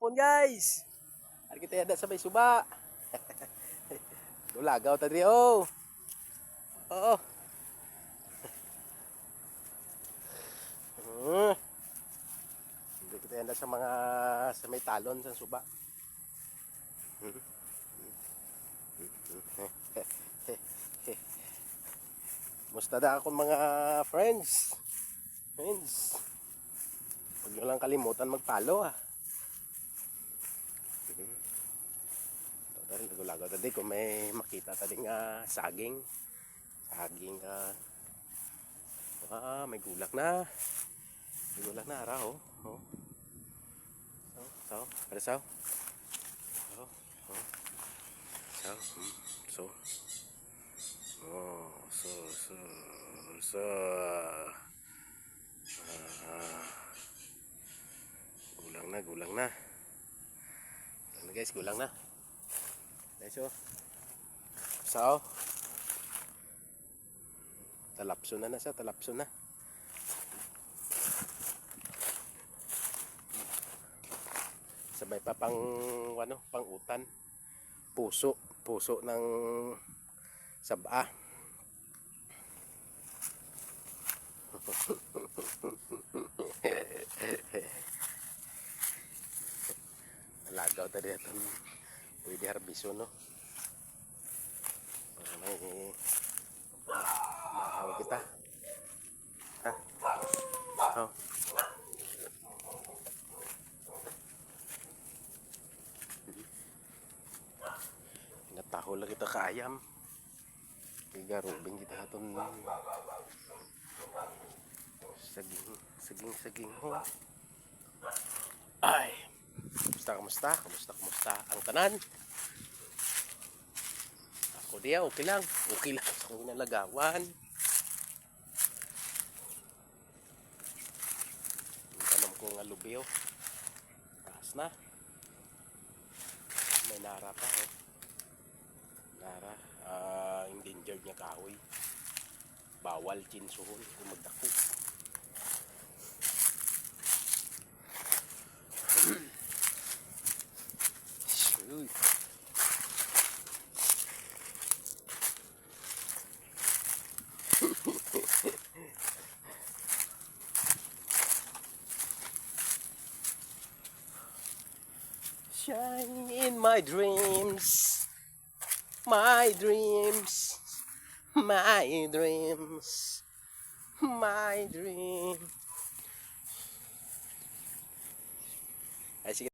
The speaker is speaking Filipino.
hapon guys. Ari kita ada sa may suba. Tulagaw ta diri oh. Oo. Hindi kita ada sa mga sa may talon sa suba. Musta da akong mga friends. Huwag nyo lang kalimutan mag-follow ah. Lagaw tadi kung may makita tadi nga saging may gulak na ara oh. Ada saw gulang na guys, gulang na guys oh. So talapso na sabay pa pang utan puso ng saba. Lagaw tadi atong pwede harbiso no. Mahal kita. Ha? Oh. Nataho lang kita ka ayam. Kaya garubing kita aton saging ho. Ay. Kamusta ang tanan? Ako diya, okay lang sa kong nalagawan. Ang tanong ko nga lubiyo. Taas na. May nara pa oh. Endangered niya kahoy. Bawal chinsuhon kung magdako. Shine in my dreams, my dreams. Ay, sige.